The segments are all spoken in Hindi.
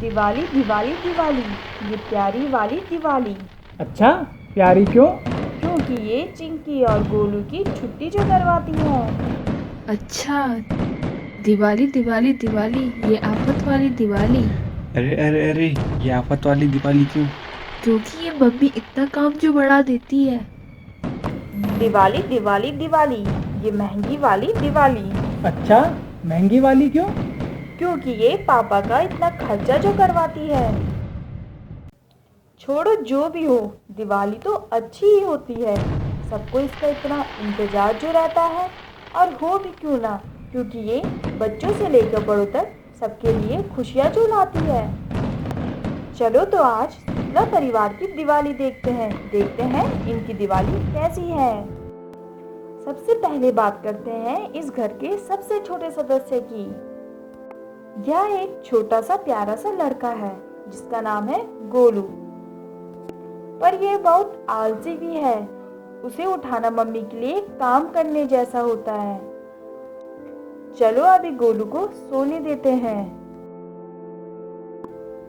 दिवाली दिवाली दिवाली, ये प्यारी वाली दिवाली। अच्छा, प्यारी क्यों? क्योंकि ये चिंकी और गोलू की छुट्टी जो करवाती है। अच्छा, दिवाली दिवाली दिवाली, ये आफत वाली दिवाली। अरे अरे अरे, ये आफत वाली दिवाली क्यों? क्योंकि ये मम्मी इतना काम जो बढ़ा देती है। दिवाली दिवाली दिवाली, ये महंगी वाली दिवाली। अच्छा, महंगी वाली क्यों? क्योंकि ये पापा का इतना खर्चा जो करवाती है। छोड़ो जो भी हो, दिवाली तो अच्छी ही होती है। सबको इसका इतना इंतजार जो रहता है, और हो भी क्यों ना, क्योंकि ये बच्चों से लेकर बड़ों तक सबके लिए खुशियाँ जो लाती है। चलो तो आज शुक्ला परिवार की दिवाली देखते हैं इनकी दिवाली कैसी है। सबसे पहले बात करते हैं इस घर के सबसे छोटे सदस्य की। यह एक छोटा सा प्यारा सा लड़का है जिसका नाम है गोलू। पर यह बहुत आलसी भी है। उसे उठाना मम्मी के लिए काम करने जैसा होता है। चलो अभी गोलू को सोने देते हैं।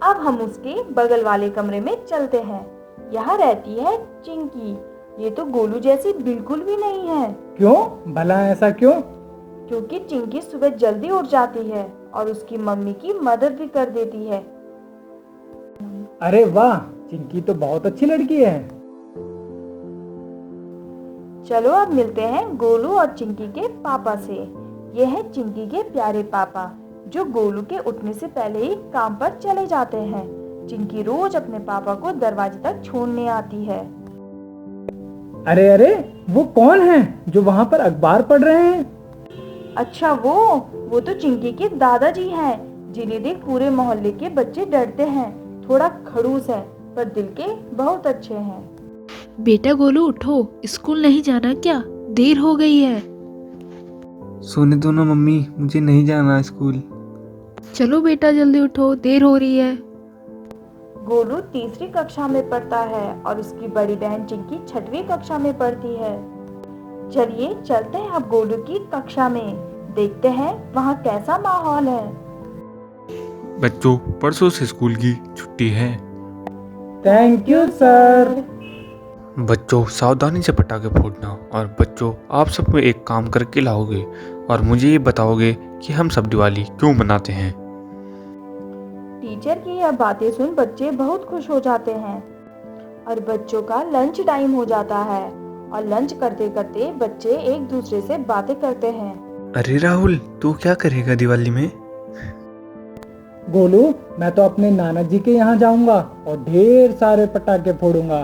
अब हम उसके बगल वाले कमरे में चलते हैं। यहाँ रहती है चिंकी। ये तो गोलू जैसी बिल्कुल भी नहीं है। क्यों? भला ऐसा क्यों? क्योंकि चिंकी सुबह जल्दी उठ जाती है और उसकी मम्मी की मदद भी कर देती है। अरे वाह, चिंकी तो बहुत अच्छी लड़की है। चलो अब मिलते हैं गोलू और चिंकी के पापा से। ये है चिंकी के प्यारे पापा, जो गोलू के उठने से पहले ही काम पर चले जाते हैं। चिंकी रोज अपने पापा को दरवाजे तक छोड़ने आती है। अरे अरे, वो कौन है जो वहाँ पर अखबार पढ़ रहे हैं? अच्छा, वो तो चिंकी के दादाजी हैं, जिन्हें देख पूरे मोहल्ले के बच्चे डरते हैं। थोड़ा खड़ूस है पर दिल के बहुत अच्छे हैं। बेटा गोलू उठो, स्कूल नहीं जाना क्या? देर हो गई है। सोने दो ना मम्मी, मुझे नहीं जाना स्कूल। चलो बेटा जल्दी उठो, देर हो रही है। गोलू तीसरी कक्षा में पढ़ता है और उसकी बड़ी बहन चिंकी छठवीं कक्षा में पढ़ती है। चलिए चलते हैं अब गोलू की कक्षा में, देखते हैं वहाँ कैसा माहौल है। बच्चों, परसों से स्कूल की छुट्टी है। Thank you sir. बच्चों, सावधानी से पटाखे फोड़ना। और बच्चों, आप सब में एक काम करके लाओगे और मुझे ये बताओगे कि हम सब दिवाली क्यों मनाते हैं। टीचर की यह बातें सुन बच्चे बहुत खुश हो जाते हैं और बच्चों का लंच टाइम हो जाता है। और लंच करते करते बच्चे एक दूसरे से बातें करते हैं। अरे राहुल, तू क्या करेगा दिवाली में? गोलू, मैं तो अपने नाना जी के यहाँ जाऊंगा और ढेर सारे पटाखे फोड़ूंगा।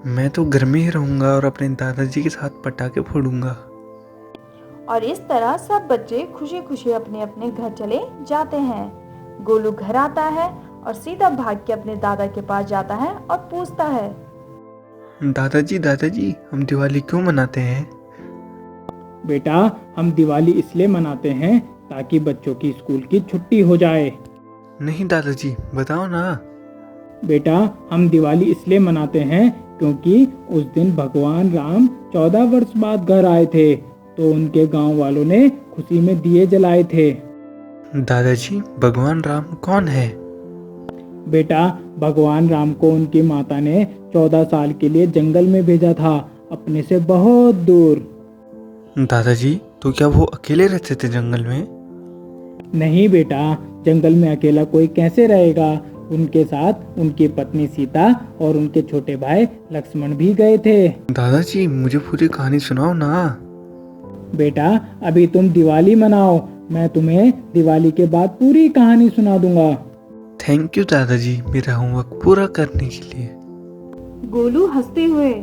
मैं तो घर में ही रहूंगा और अपने दादाजी के साथ पटाखे फोड़ूंगा। और इस तरह सब बच्चे खुशी खुशी अपने अपने घर चले जाते हैं। गोलू घर आता है और सीधा भाग के अपने दादा के पास जाता है और पूछता है, दादाजी दादाजी, हम दिवाली क्यों मनाते हैं? बेटा, हम दिवाली इसलिए मनाते हैं ताकि बच्चों की स्कूल की छुट्टी हो जाए। नहीं दादाजी, बताओ ना। बेटा, हम दिवाली इसलिए मनाते हैं क्योंकि उस दिन भगवान राम 14 वर्ष बाद घर आए थे, तो उनके गांव वालों ने खुशी में दिए जलाए थे। दादाजी, भगवान राम कौन है? बेटा, भगवान राम को उनकी माता ने 14 साल के लिए जंगल में भेजा था, अपने से बहुत दूर। दादाजी, तो क्या वो अकेले रहते थे जंगल में? नहीं बेटा, जंगल में अकेला कोई कैसे रहेगा। उनके साथ उनकी पत्नी सीता और उनके छोटे भाई लक्ष्मण भी गए थे। दादाजी, मुझे पूरी कहानी सुनाओ ना। बेटा, अभी तुम दिवाली मनाओ, मैं तुम्हें दिवाली के बाद पूरी कहानी सुना दूंगा। थैंक यू दादाजी, मेरा होमवर्क पूरा करने के लिए। गोलू हंसते हुए।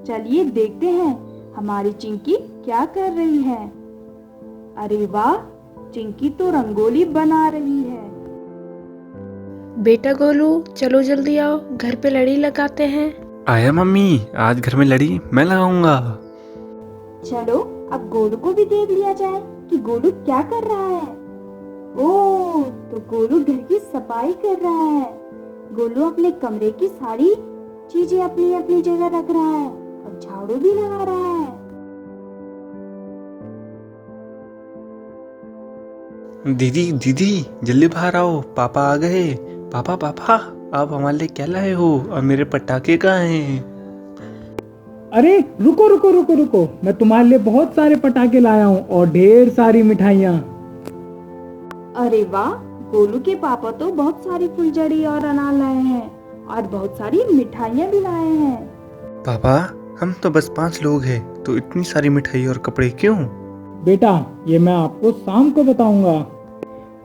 चलिए देखते हैं हमारी चिंकी क्या कर रही है। अरे वाह, चिंकी तो रंगोली बना रही है। बेटा गोलू चलो जल्दी आओ, घर पे लड़ी लगाते हैं। आया मम्मी, आज घर में लड़ी मैं लगाऊंगा। चलो अब गोलू को भी देख लिया जाए कि गोलू क्या कर रहा है। ओह, तो गोलू घर की सफाई कर रहा है। गोलू अपने कमरे की सारी चीजें अपनी अपनी जगह रख रहा है और झाड़ू भी लगा रहा है। दीदी दीदी जल्दी बाहर आओ, पापा आ गए। पापा पापा, आप हमारे लिए क्या लाए हो और मेरे पटाखे कहाँ हैं? अरे रुको रुको रुको रुको, मैं तुम्हारे लिए बहुत सारे पटाखे लाया हूँ और ढेर सारी मिठाइयाँ। अरे वाह, गोलू के पापा तो बहुत सारी फुलझड़ी और अनार लाए हैं और बहुत सारी मिठाइयाँ भी लाए हैं। पापा, हम तो बस 5 लोग हैं, तो इतनी सारी मिठाई और कपड़े क्यों? बेटा ये मैं आपको शाम को बताऊंगा।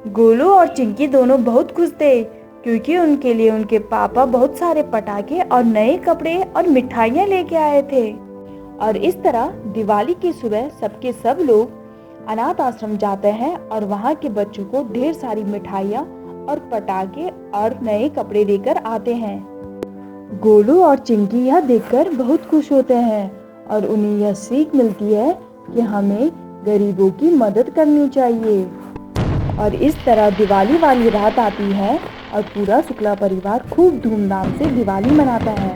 गोलू और चिंकी दोनों बहुत खुश थे क्योंकि उनके लिए उनके पापा बहुत सारे पटाखे और नए कपड़े और मिठाइयाँ लेके आए थे। और इस तरह दिवाली की सुबह सबके सब लोग अनाथ आश्रम जाते हैं और वहाँ के बच्चों को ढेर सारी मिठाइयाँ और पटाखे और नए कपड़े देकर आते हैं। गोलू और चिंकी यह देखकर बहुत खुश होते हैं और उन्हें यह सीख मिलती है कि हमें गरीबों की मदद करनी चाहिए। और इस तरह दिवाली वाली रात आती है और पूरा शुक्ला परिवार खूब धूमधाम से दिवाली मनाता है।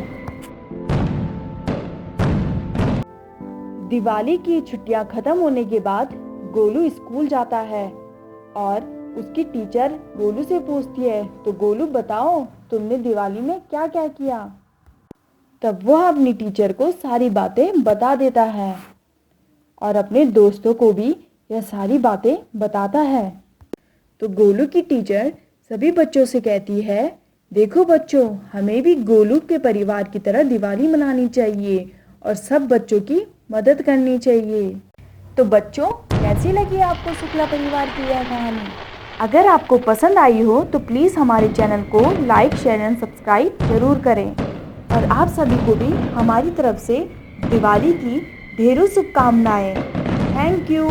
दिवाली की छुट्टियां खत्म होने के बाद गोलू स्कूल जाता है और उसकी टीचर गोलू से पूछती है, तो गोलू बताओ तुमने दिवाली में क्या क्या किया। तब वह अपनी टीचर को सारी बातें बता देता है और अपने दोस्तों को भी यह सारी बातें बताता है। तो गोलू की टीचर सभी बच्चों से कहती है, देखो बच्चों, हमें भी गोलू के परिवार की तरह दिवाली मनानी चाहिए और सब बच्चों की मदद करनी चाहिए। तो बच्चों, कैसी लगी आपको शुक्ला परिवार की यह कहानी? अगर आपको पसंद आई हो तो प्लीज़ हमारे चैनल को लाइक, शेयर एंड सब्सक्राइब जरूर करें। और आप सभी को भी हमारी तरफ से दिवाली की ढेरों शुभकामनाएं। Thank you.